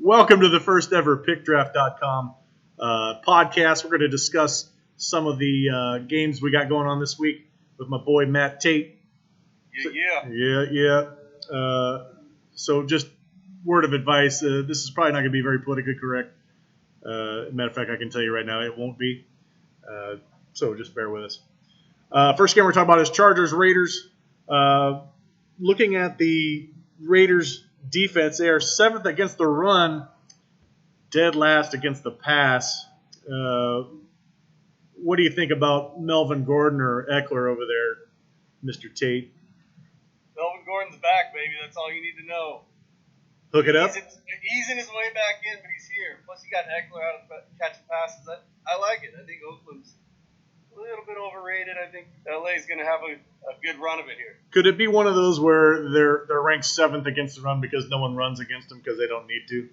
Welcome to the first ever PickDraft.com podcast. We're going to discuss some of the games we got going on this week with my boy Matt Tate. Yeah. So just word of advice, this is probably not going to be very politically correct. Matter of fact, I can tell you right now it won't be. So just bear with us. First game we're talking about is Chargers-Raiders. Looking at the Raiders defense, they are 7th against the run, dead last against the pass. What do you think about Melvin Gordon or Eckler over there, Mr. Tate? Melvin Gordon's back, baby. That's all you need to know. Hook it up. He's in his way back in, but he's here. Plus, you got Eckler out of catching passes. I like it. I think Oakland's a little bit overrated. I think LA's going to have a good run of it here. Could it be one of those where they're ranked 7th against the run because no one runs against them because they don't need to?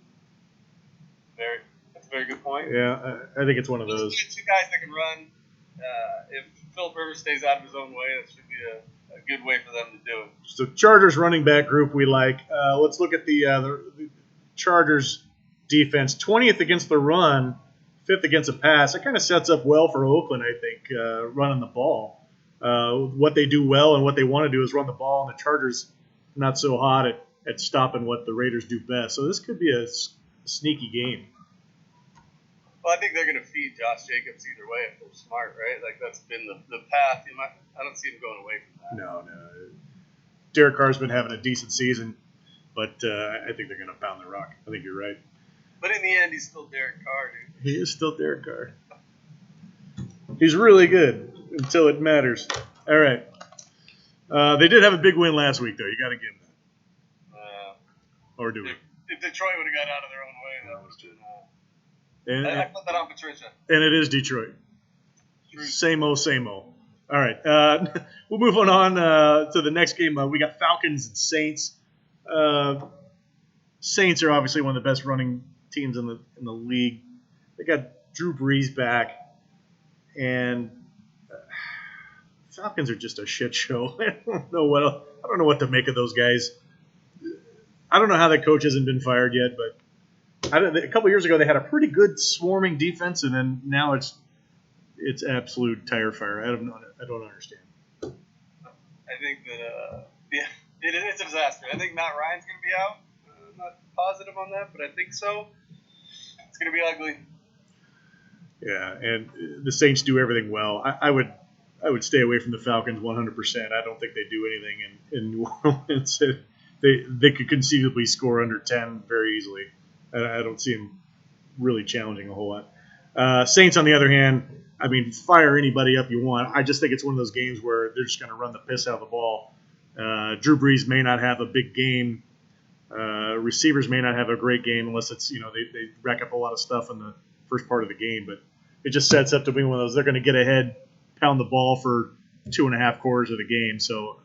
That's a very good point. Yeah, I think it's one of those. Two guys that can run. If Philip Rivers stays out of his own way, that should be a good way for them to do it. So Chargers running back group we like. Let's look at the Chargers defense. 20th against the run, 5th against the pass. It kind of sets up well for Oakland, I think, running the ball. What they do well and what they want to do is run the ball, and the Chargers not so hot at stopping what the Raiders do best. So this could be a sneaky game. Well, I think they're going to feed Josh Jacobs either way if they're smart, right? Like, that's been the path. I don't see him going away from that. No. Derek Carr's been having a decent season, but I think they're going to pound the rock. I think you're right. But in the end, he's still Derek Carr, dude. He is still Derek Carr. He's really good until it matters. All right. They did have a big win last week, though. You got to give them that. Or do we? If Detroit would have got out of their own way, that would have been... I put that on Patricia. And it is Detroit. Same-o. All right. We'll move on to the next game. We got Falcons and Saints. Saints are obviously one of the best running teams in the league. They got Drew Brees back, and Falcons are just a shit show. I don't know what to make of those guys. I don't know how the coach hasn't been fired yet, but a couple years ago they had a pretty good swarming defense, and then now it's absolute tire fire. I don't understand. I think that it's a disaster. I think Matt Ryan's going to be out. I'm not positive on that, but I think so. It's going to be ugly. Yeah, and the Saints do everything well. I would stay away from the Falcons 100%. I don't think they do anything in New Orleans. They could conceivably score under 10 very easily. I don't see them really challenging a whole lot. Saints, on the other hand, fire anybody up you want. I just think it's one of those games where they're just going to run the piss out of the ball. Drew Brees may not have a big game. Receivers may not have a great game unless it's, they rack up a lot of stuff in the first part of the game. But it just sets up to be one of those. They're going to get ahead, pound the ball for 2.5 quarters of the game. So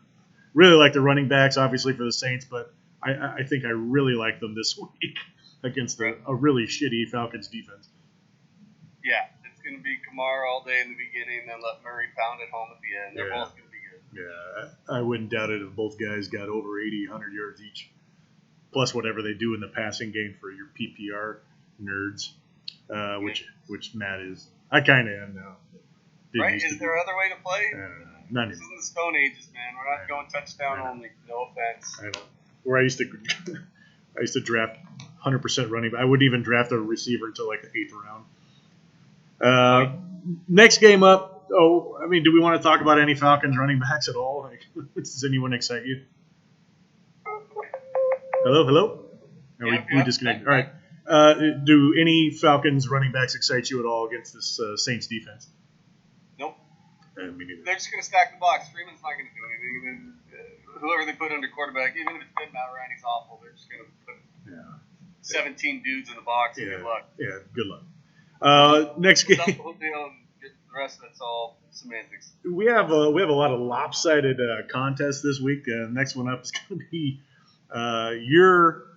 really like the running backs, obviously, for the Saints, but I think I really like them this week against a really shitty Falcons defense. Yeah, it's going to be Kamara all day in the beginning, then let Murray pound it home at the end. They're both going to be good. Yeah, I wouldn't doubt it if both guys got over 80, 100 yards each, plus whatever they do in the passing game for your PPR nerds, which Matt is. I kind of am now. Right? Is there other way to play? Not this isn't the Stone Ages, man. We're not going touchdown only. No offense. I know. Where I used to draft 100% running back. I wouldn't even draft a receiver until like the 8th round. Next game up. Do we want to talk about any Falcons running backs at all? Does anyone excite you? Hello? We disconnected. All right. Do any Falcons running backs excite you at all against this Saints defense? Nope. Me neither. They're just going to stack the box. Freeman's not going to do anything. Whoever they put under quarterback, even if it's good Matt Ryan, he's awful. They're just going to put 17 dudes in the box and good luck. Yeah, good luck. Next game. The rest of it's all semantics. We have a lot of lopsided contests this week. Next one up is going to be your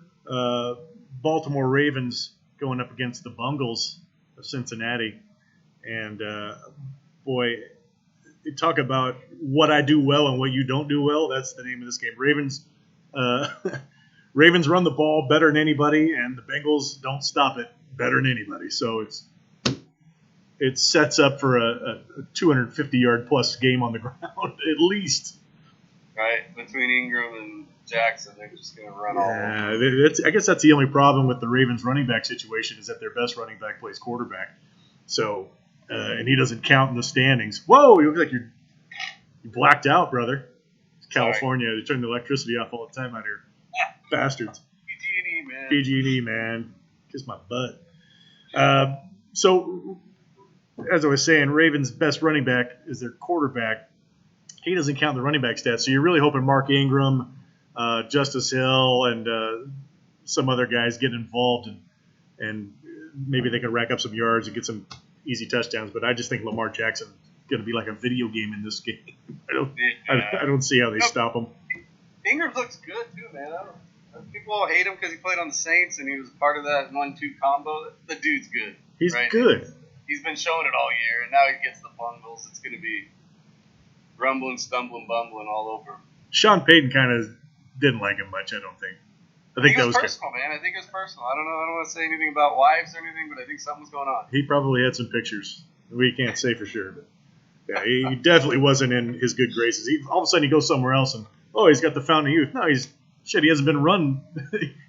Baltimore Ravens going up against the Bungles of Cincinnati. And, boy, talk about what I do well and what you don't do well. That's the name of this game. Ravens run the ball better than anybody, and the Bengals don't stop it better than anybody. So it sets up for a 250-yard plus game on the ground at least. Right, between Ingram and Jackson, they're just going to run all over. I guess that's the only problem with the Ravens running back situation is that their best running back plays quarterback. So, and he doesn't count in the standings. Whoa, you look like you're blacked out, brother. It's California. They turn the electricity off all the time out here. Bastards. PG&E, man. PG&E, man. Kiss my butt. So, as I was saying, Ravens' best running back is their quarterback. He doesn't count the running back stats. So you're really hoping Mark Ingram, Justice Hill, and some other guys get involved, and maybe they can rack up some yards and get some easy touchdowns. But I just think Lamar Jackson is going to be like a video game in this game. I don't see how they stop him. Ingram looks good too, man. People all hate him because he played on the Saints and he was part of that 1-2 combo. The dude's good. He's right? good. He's been showing it all year, and now he gets the bungles. It's going to be rumbling, stumbling, bumbling all over. Sean Payton kind of didn't like him much, I don't think. I think it was personal, man. I think it was personal. I don't know. I don't want to say anything about wives or anything, but I think something was going on. He probably had some pictures. We can't say for sure, but yeah, he definitely wasn't in his good graces. All of a sudden, he goes somewhere else, and he's got the fountain of youth. No, he hasn't been run.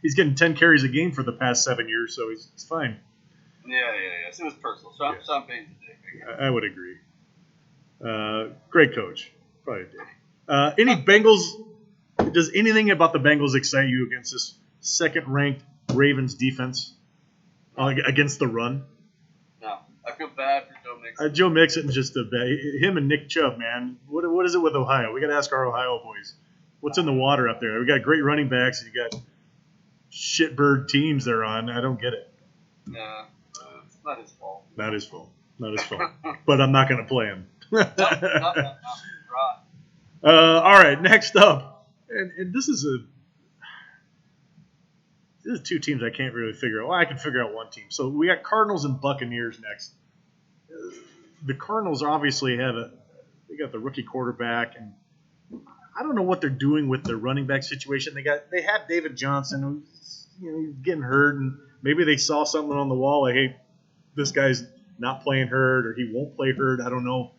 He's getting 10 carries a game for the past 7 years, so he's fine. Yeah. So it was personal. Sean Payton's a dick. I would agree. Great coach. Probably a dick. Any Bengals? Does anything about the Bengals excite you against this second-ranked Ravens defense against the run? No, I feel bad for Joe Mixon. Joe Mixon just him and Nick Chubb, man. What is it with Ohio? We got to ask our Ohio boys. What's in the water up there? We got great running backs, and you got shitbird teams they're on. I don't get it. Yeah, it's not his fault. Not his fault. But I'm not going to play him. No. All right, next up, and this is two teams I can't really figure out. Well, I can figure out one team. So we got Cardinals and Buccaneers next. The Cardinals obviously they got the rookie quarterback, and I don't know what they're doing with their running back situation. They have David Johnson, who's getting hurt, and maybe they saw something on the wall like, hey, this guy's not playing hurt, or he won't play hurt. I don't know.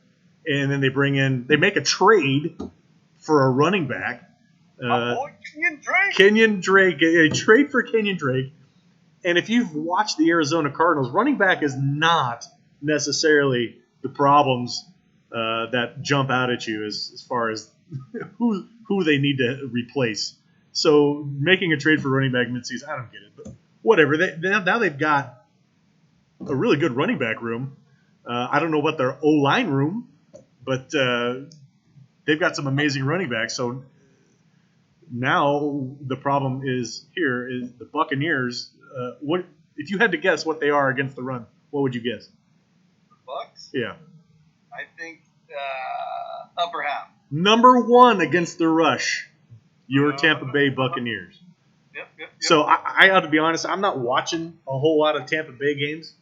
And then they make a trade for a running back. Boy, Kenyon Drake. A trade for Kenyon Drake. And if you've watched the Arizona Cardinals, running back is not necessarily the problems that jump out at you as far as who they need to replace. So making a trade for running back midseason, I don't get it. But whatever. Now they've got a really good running back room. I don't know about their O-line room, but they've got some amazing running backs. So now the problem is the Buccaneers. What if you had to guess what they are against the run? What would you guess? The Bucs? Yeah. I think upper half. Number 1 against the rush. Your Tampa Bay Buccaneers. Yep. So I ought to be honest. I'm not watching a whole lot of Tampa Bay games,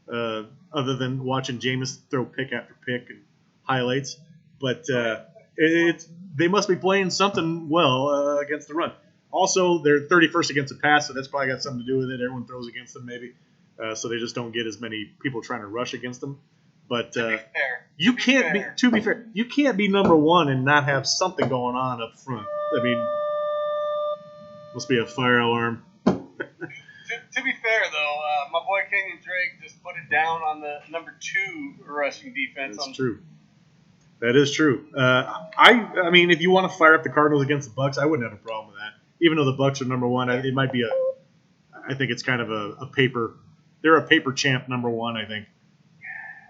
other than watching Jameis throw pick after pick and highlights. But they must be playing something well against the run. Also, they're 31st against the pass, so that's probably got something to do with it. Everyone throws against them, maybe, so they just don't get as many people trying to rush against them. But to be fair, you can't be number 1 and not have something going on up front. I mean, must be a fire alarm. To be fair, though, my boy Kenyon Drake just put it down on the number 2 rushing defense. That's true. That is true. I mean, if you want to fire up the Cardinals against the Bucs, I wouldn't have a problem with that. Even though the Bucs are number 1, it might be I think it's kind of a paper. They're a paper champ number 1, I think.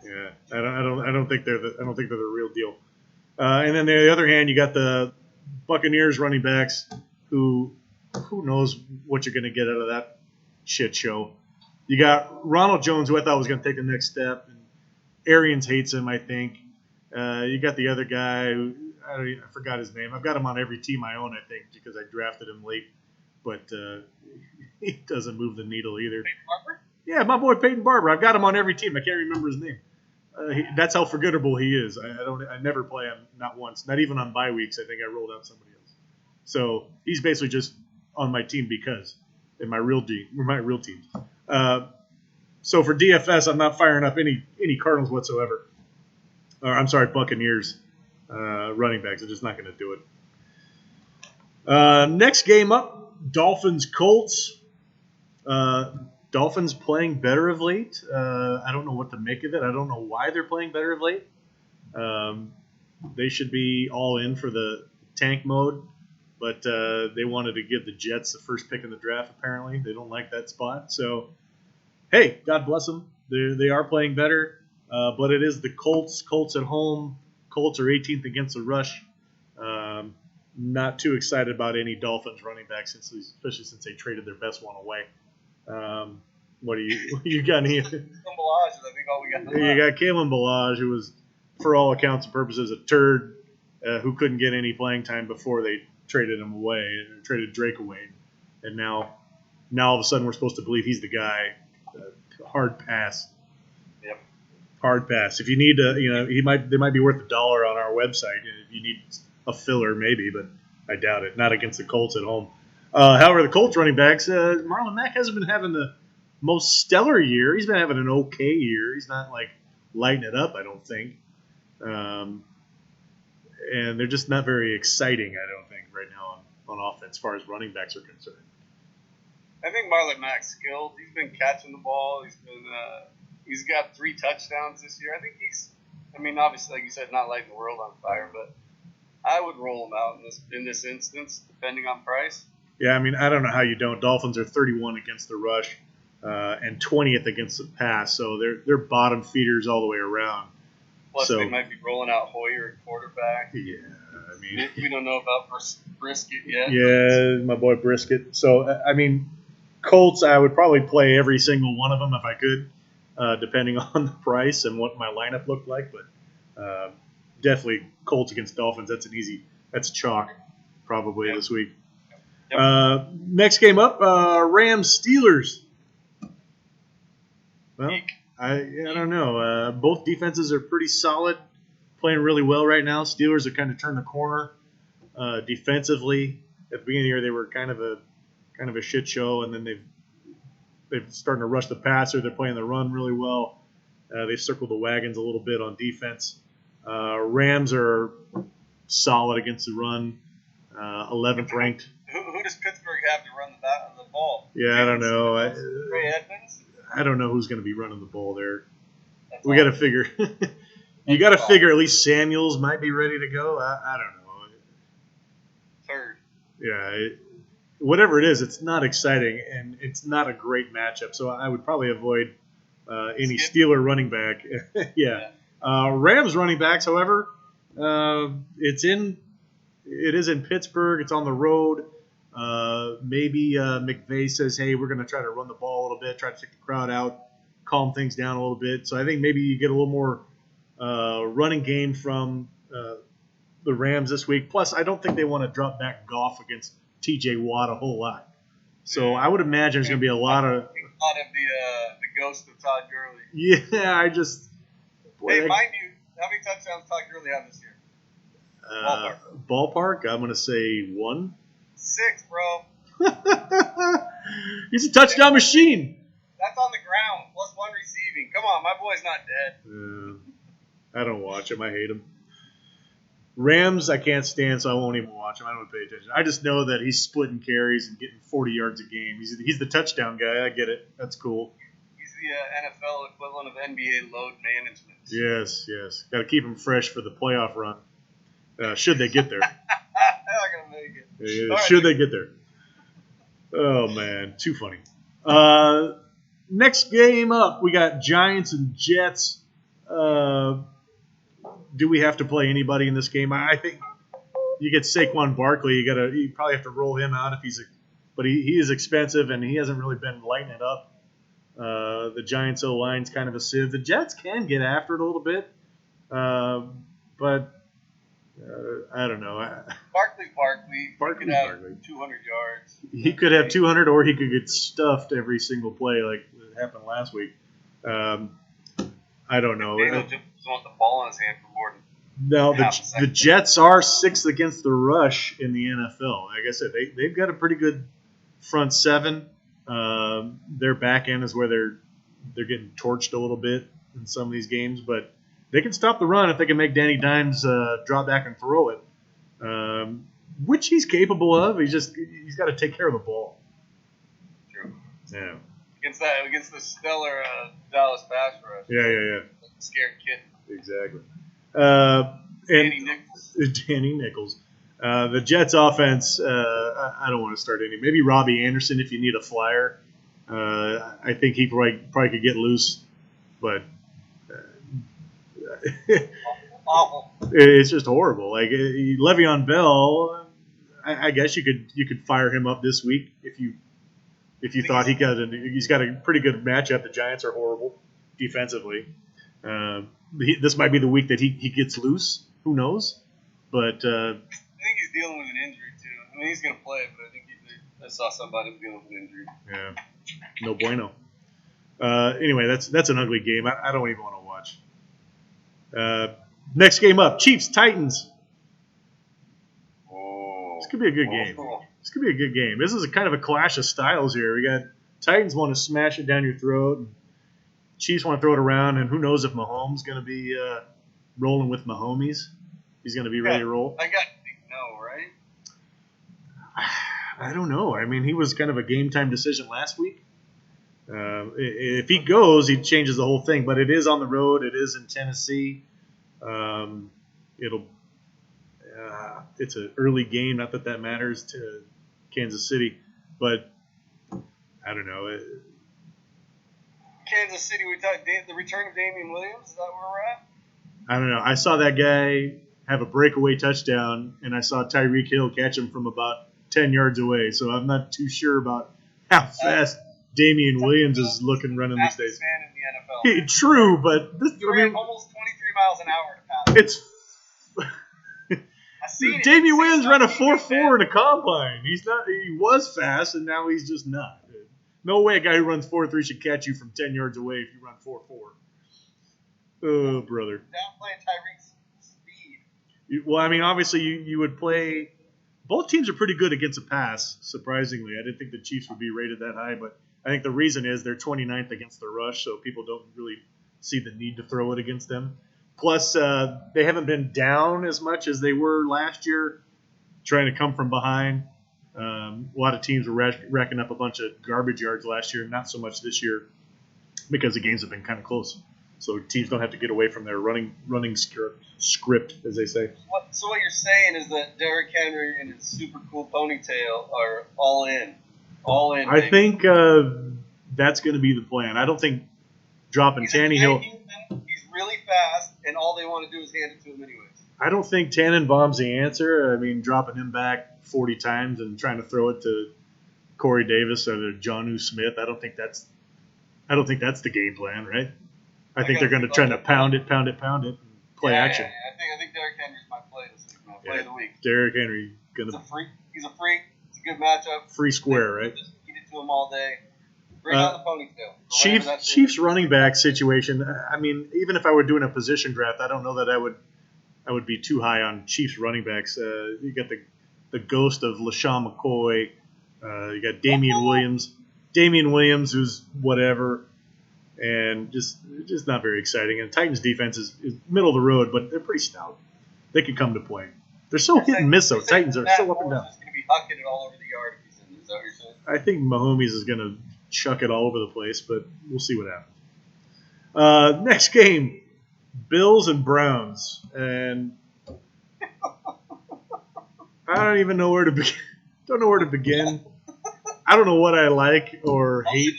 Yeah, I don't think they're the real deal. And then on the other hand, you got the Buccaneers running backs who knows what you're going to get out of that shit show. You got Ronald Jones, who I thought was going to take the next step, and Arians hates him, I think. You got the other guy who I forgot his name. I've got him on every team I own, I think, because I drafted him late, but he doesn't move the needle either. Peyton Barber? Yeah, my boy Peyton Barber. I've got him on every team. I can't remember his name. That's how forgettable he is. I never play him, not once, not even on bye weeks. I think I rolled out somebody else. So he's basically just on my team because in my real teams. So for DFS, I'm not firing up any Cardinals whatsoever. Or I'm sorry, Buccaneers running backs. I'm just not going to do it. Next game up, Dolphins Colts. Dolphins playing better of late. I don't know what to make of it. I don't know why they're playing better of late. They should be all in for the tank mode, but they wanted to give the Jets the first pick in the draft, apparently. They don't like that spot. So, hey, God bless them. They are playing better, but it is the Colts. Colts at home. Colts are 18th against the rush. Not too excited about any Dolphins running backs, especially since they traded their best one away. What do you got? Balaj is, I think, all we got. You got Kalen Balaj, who was, for all accounts and purposes, a turd who couldn't get any playing time before they traded him away, traded Drake away, and now all of a sudden we're supposed to believe he's the guy. Hard pass. Yep. Hard pass. If you need to, they might be worth $1 on our website. If you need a filler, maybe, but I doubt it. Not against the Colts at home. However, the Colts running backs, Marlon Mack hasn't been having the most stellar year. He's been having an okay year. He's not like lighting it up, I don't think. And they're just not very exciting, I don't think, right now on offense as far as running backs are concerned. I think Marlon Mack's skilled. He's been catching the ball. He's got 3 touchdowns this year. I think obviously, like you said, not lighting the world on fire, but I would roll him out in this instance, depending on price. Yeah, I don't know how you don't. Dolphins are 31 against the rush and 20th against the pass, so they're bottom feeders all the way around. Plus, they might be rolling out Hoyer at quarterback. Yeah, we don't know about Brisket yet. Yeah, my boy Brisket. So, Colts, I would probably play every single one of them if I could, depending on the price and what my lineup looked like. But definitely Colts against Dolphins. That's chalk probably this week. Yep. Next game up, Rams Steelers. Well, I don't know. Both defenses are pretty solid, playing really well right now. Steelers have kind of turned the corner defensively. At the beginning of the year, they were kind of a shit show, and then they've starting to rush the passer. They're playing the run really well. They've circled the wagons a little bit on defense. Rams are solid against the run, 11th ranked. Who does Pittsburgh have to run the ball? Yeah, I don't know. Ray Edmonds? I don't know who's going to be running the ball there. We got to figure. You got to figure at least Samuels might be ready to go. I don't know. Third. Yeah, whatever it is, it's not exciting and it's not a great matchup. So I would probably avoid any Steeler running back. Yeah. Rams running backs, however, it is in Pittsburgh. It's on the road. Maybe McVay says, hey, we're going to try to run the ball a little bit, try to take the crowd out, calm things down a little bit. So I think maybe you get a little more running game from the Rams this week. Plus, I don't think they want to drop back Goff against T.J. Watt a whole lot. So I would imagine there's going to be a lot of the ghost of Todd Gurley. Yeah, I just. Hey, mind you, how many touchdowns Todd Gurley have this year? Ballpark, I'm going to say 1. 6, bro. He's a touchdown machine. That's on the ground, plus 1 receiving. Come on, my boy's not dead. I don't watch him. I hate him. Rams, I can't stand, so I won't even watch him. I don't pay attention. I just know that he's splitting carries and getting 40 yards a game. He's the touchdown guy. I get it. That's cool. He's the NFL equivalent of NBA load management. Yes. Got to keep him fresh for the playoff run. Should they get there? They're not going to make it. Should they get there? Oh, man. Too funny. Next game up, we got Giants and Jets. Do we have to play anybody in this game? I think you get Saquon Barkley. You probably have to roll him out if but he is expensive and he hasn't really been lighting it up. The Giants O-line's kind of a sieve. The Jets can get after it a little bit, but I don't know. Barkley. He could have 200 yards. He could have 200, or he could get stuffed every single play like it happened last week. I don't know. Daniel just doesn't want the ball in his hand for more than No, the Jets are 6th against the rush in the NFL. Like I said, they've got a pretty good front seven. Their back end is where they're getting torched a little bit in some of these games, but they can stop the run if they can make Danny Dimes drop back and throw it, which he's capable of. He's got to take care of the ball. True. Yeah. Against the stellar Dallas pass rush. Yeah. Scared kid. Exactly. Danny Nichols. The Jets offense, I don't want to start any. Maybe Robbie Anderson if you need a flyer. I think he probably could get loose, but awful. It's just horrible. Like Le'Veon Bell, I guess you could fire him up this week if you thought he's got a pretty good matchup. The Giants are horrible defensively. This might be the week that he gets loose. Who knows? But I think he's dealing with an injury too. I mean, he's going to play, but I think I saw somebody dealing with an injury. Yeah, no bueno. Anyway, that's an ugly game. I don't even want to watch. Next game up, Chiefs Titans. Oh, this could be a good game. This could be a good game. This is a kind of a clash of styles here. We got Titans want to smash it down your throat, and Chiefs want to throw it around, and who knows if Mahomes going to be rolling with Mahomes. He's going to be ready to roll. I got to think no, right? I don't know. I mean, he was kind of a game-time decision last week. If he goes, he changes the whole thing. But it is on the road. It is in Tennessee. It's an early game. Not that matters to Kansas City. But I don't know. Kansas City, we talked the return of Damian Williams. Is that where we're at? I don't know. I saw that guy have a breakaway touchdown, and I saw Tyreek Hill catch him from about 10 yards away. So I'm not too sure about how fast Damian Williams is looking running these days. Man in the NFL. True, but he ran almost 23 miles an hour to pass. Damian Williams ran a 4.4 in a combine. He was fast, and now he's just not. No way a guy who runs 4.3 should catch you from 10 yards away if you run 4.4. Oh, brother. Downplaying Tyreek's speed. Well, I mean, obviously you would play. Both teams are pretty good against a pass, surprisingly. I didn't think the Chiefs would be rated that high, but I think the reason is they're 29th against the rush, so people don't really see the need to throw it against them. Plus, they haven't been down as much as they were last year, trying to come from behind. A lot of teams were racking up a bunch of garbage yards last year, not so much this year because the games have been kind of close. So teams don't have to get away from their running script, as they say. So what you're saying is that Derrick Henry and his super cool ponytail are all in. All in. I think that's going to be the plan. I don't think dropping Tannehill. He's really fast, and all they want to do is hand it to him anyways. I don't think Tannenbaum's the answer. I mean, dropping him back 40 times and trying to throw it to Corey Davis or to Jonnu Smith. I don't think that's the game plan, right? I think they're going to try to pound it, and play action. Yeah. I think Derrick Henry's my play this week. My play of the week. Derrick Henry He's a freak. It's a good matchup. Free square, right? Just eat it to him all day. Bring on the ponytail. Chiefs running back situation. I mean, even if I were doing a position draft, I don't know that I would be too high on Chiefs running backs. You got the ghost of LaShawn McCoy. You got Damian Williams, who's whatever. And just not very exciting. And Titans defense is middle of the road, but they're pretty stout. They could come to play. They're so hit and miss, though. Titans are so up and down. He's going to be hucking it all over the yard if he's in there. Is that what you're saying? I think Mahomes is going to chuck it all over the place, but we'll see what happens. Next game, Bills and Browns. And I don't even know where to begin. Don't know where to begin. I don't know what I like or hate.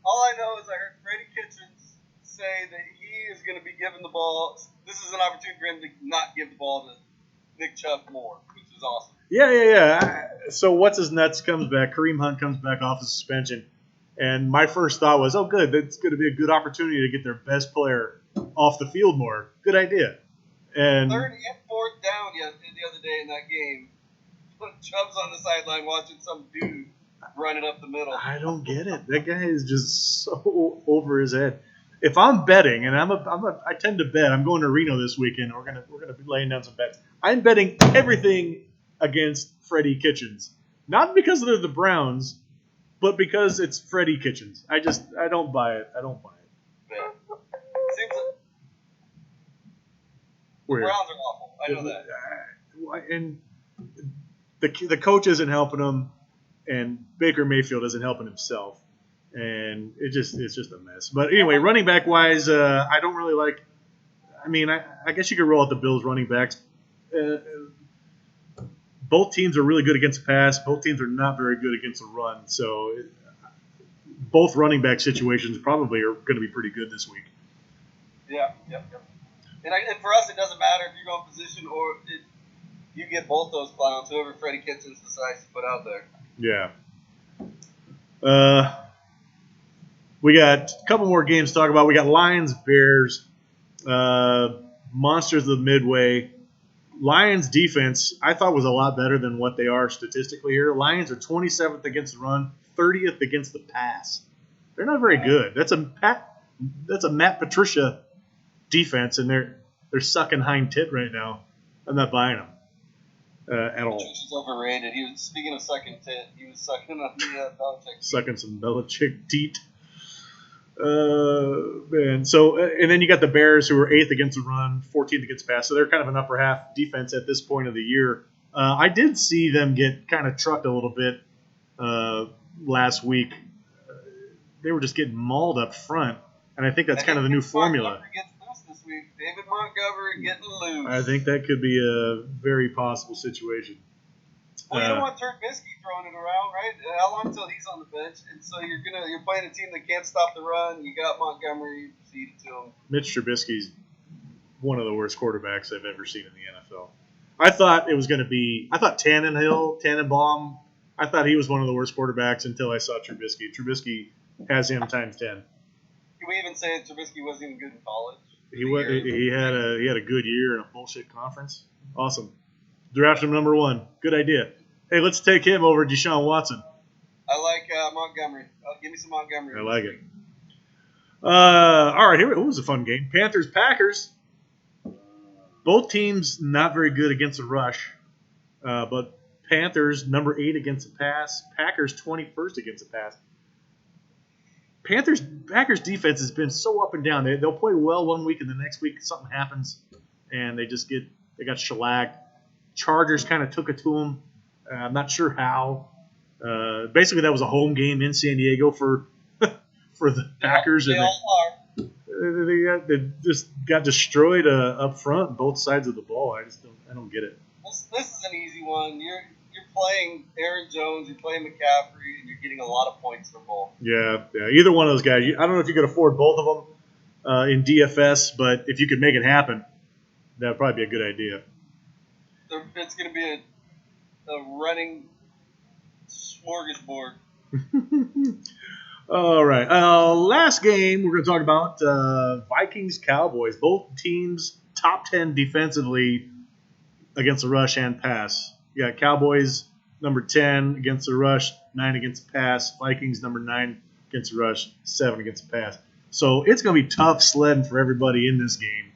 All I know is I heard Freddie Kitchens say that he is going to be giving the ball. This is an opportunity for him to not give the ball to Nick Chubb more, which is awesome. Yeah. So what's his nuts comes back. Kareem Hunt comes back off his suspension. And my first thought was, oh, good. That's going to be a good opportunity to get their best player off the field more. Good idea. And third and fourth down the other day in that game. Chubb's on the sideline watching some dude run it up the middle. I don't get it. That guy is just so over his head. If I'm betting, and I tend to bet. I'm going to Reno this weekend. We're gonna be laying down some bets. I'm betting everything against Freddie Kitchens, not because they're the Browns, but because it's Freddie Kitchens. I don't buy it. I don't buy it. Yeah. Seems like Where? the Browns are awful. I know that. And the coach isn't helping him, and Baker Mayfield isn't helping himself, and it's just a mess. But anyway, running back wise, I don't really like. I mean, I guess you could roll out the Bills running backs. Both teams are really good against the pass. Both teams are not very good against the run. So both running back situations probably are going to be pretty good this week. Yeah. And for us, it doesn't matter if you go in position or you get both those clowns, whoever Freddie Kitchens decides to put out there. Yeah. We got a couple more games to talk about. We got Lions, Bears, Monsters of the Midway. Lions defense, I thought, was a lot better than what they are statistically here. Lions are 27th against the run, 30th against the pass. They're not very good. That's a Matt Patricia defense, and they're sucking hind tit right now. I'm not buying them at all. Patricia's overrated. He was speaking of sucking tit. He was sucking on the Belichick. Sucking some Belichick teat. Man. So, and then you got the Bears, who are 8th against the run, 14th against pass. So they're kind of an upper half defense at this point of the year. I did see them get kind of trucked a little bit last week. They were just getting mauled up front, and I think that's kind of the new formula. Montgomery gets loose this week. David Montgomery getting loose. I think that could be a very possible situation. Well, you don't want Trubisky throwing it around, right? How long until he's on the bench? And so you're playing a team that can't stop the run. You got Montgomery, feed it to him. Mitch Trubisky's one of the worst quarterbacks I've ever seen in the NFL. I thought Tannenbaum, I thought he was one of the worst quarterbacks until I saw Trubisky. Trubisky has him times 10. Can we even say that Trubisky wasn't even good in college? He had a good year in a bullshit conference. Awesome. Draft him number 1. Good idea. Hey, let's take him over Deshaun Watson. I like Montgomery. Give me some Montgomery. I like it. All right, here it was a fun game. Panthers-Packers. Both teams not very good against the rush, but Panthers number 8 against the pass. Packers 21st against the pass. Packers defense has been so up and down. They'll play well one week, and the next week something happens, and they got shellacked. Chargers kind of took it to them. I'm not sure how. Basically, that was a home game in San Diego for the Packers, they all are. They just got destroyed up front, both sides of the ball. I don't get it. This is an easy one. You're playing Aaron Jones, you're playing McCaffrey, and you're getting a lot of points from both. Yeah. Either one of those guys. I don't know if you could afford both of them in DFS, but if you could make it happen, that would probably be a good idea. It's going to be a running smorgasbord. All right. Last game we're going to talk about Vikings-Cowboys. Both teams top 10 defensively against the rush and pass. You got Cowboys number 10 against the rush, 9 against the pass. Vikings number 9 against the rush, 7 against the pass. So it's going to be tough sledding for everybody in this game.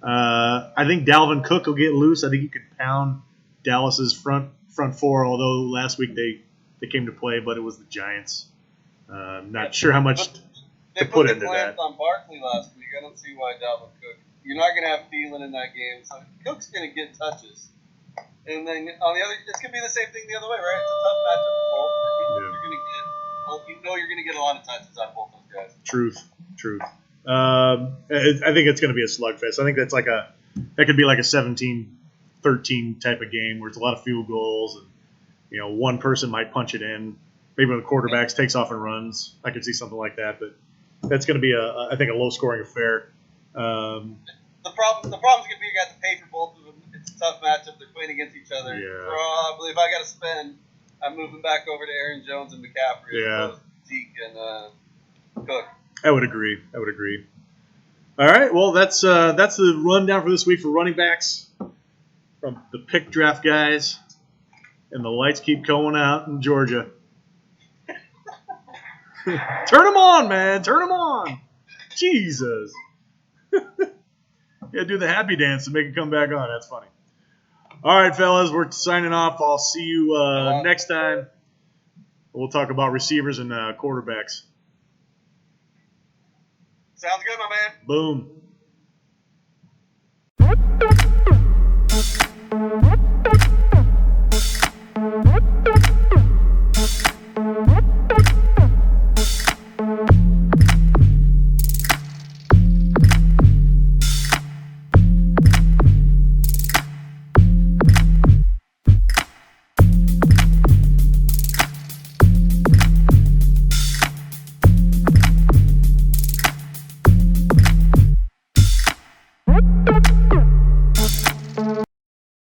I think Dalvin Cook will get loose. I think he could pound Dallas's front four, although last week they came to play, but it was the Giants. Not sure how much to put into that. They put the clamp on Barkley last week. I don't see why Dalvin Cook. You're not going to have Thielen in that game, so Cook's going to get touches. And then on the other, it's going to be the same thing the other way, right? It's a tough matchup for both. You're going to get a lot of touches out of both those guys. Truth. I think it's going to be a slugfest. I think that could be like a 17-13 type of game where it's a lot of field goals and one person might punch it in. Maybe when the quarterback takes off and runs, I could see something like that. But that's going to be I think a low scoring affair. The problem's going to be you got to pay for both of them. It's a tough matchup. They're playing against each other. Yeah. Probably if I got to spend, I'm moving back over to Aaron Jones and McCaffrey. Yeah. As opposed to Zeke and Cook. I would agree. All right. Well, that's the rundown for this week for running backs from the PickDraft guys, and the lights keep going out in Georgia. Turn them on, man. Turn them on. Jesus. Yeah, do the happy dance to make it come back on. That's funny. All right, fellas, we're signing off. I'll see you next time. We'll talk about receivers and quarterbacks. Sounds good, my man. Boom.